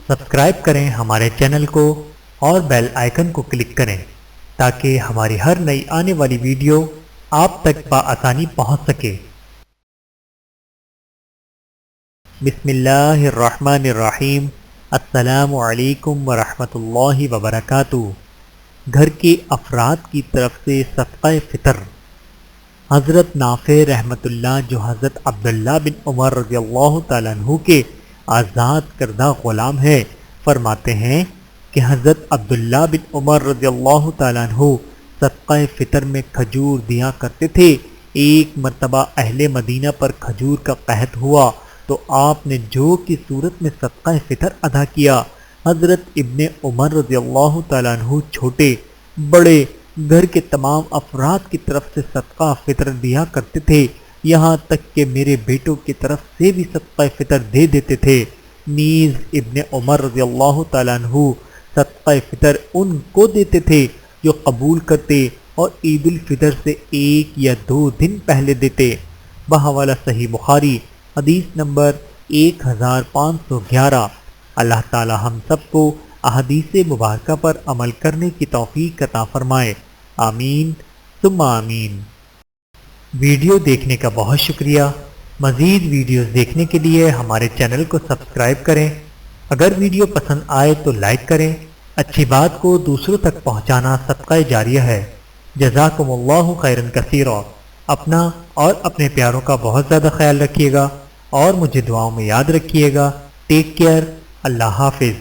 Subscribe کریں ہمارے channel کو اور بیل آئیکن کو کلک کریں تاکہ ہماری ہر نئی آنے والی ویڈیو آپ تک بآسانی پہنچ سکے۔ بسم اللہ الرحمن الرحیم۔ السلام علیکم ورحمۃ اللہ وبرکاتہ۔ گھر کے افراد کی طرف سے صدقہ فطر۔ حضرت نافع رحمۃ اللہ جو حضرت عبداللہ بن عمر رضی اللہ تعالیٰ عنہ کے آزاد کردہ غلام ہے، فرماتے ہیں کہ حضرت عبداللہ بن عمر رضی اللہ تعالیٰ عنہ صدقہ فطر میں کھجور دیا کرتے تھے۔ ایک مرتبہ اہل مدینہ پر کھجور کا قحط ہوا تو آپ نے جو کی صورت میں صدقہ فطر ادا کیا۔ حضرت ابن عمر رضی اللہ تعالیٰ عنہ چھوٹے بڑے گھر کے تمام افراد کی طرف سے صدقہ فطر دیا کرتے تھے، یہاں تک کہ میرے بیٹوں کی طرف سے بھی صدقہ فطر دے دیتے تھے۔ نیز ابن عمر رضی اللہ تعالیٰ عنہ صدقہ فطر ان کو دیتے تھے جو قبول کرتے اور عید الفطر سے 1 یا 2 دن پہلے دیتے۔ بحوالہ صحیح بخاری حدیث نمبر 1511۔ اللہ تعالی ہم سب کو احادیث مبارکہ پر عمل کرنے کی توفیق عطا فرمائے، آمین ثم آمین۔ ویڈیو دیکھنے کا بہت شکریہ۔ مزید ویڈیوز دیکھنے کے لیے ہمارے چینل کو سبسکرائب کریں۔ اگر ویڈیو پسند آئے تو لائک کریں۔ اچھی بات کو دوسروں تک پہنچانا صدقہ جاریہ ہے۔ جزاکم اللہ خیرا کثیرا۔ اپنا اور اپنے پیاروں کا بہت زیادہ خیال رکھیے گا اور مجھے دعاؤں میں یاد رکھیے گا۔ Take care. اللہ حافظ۔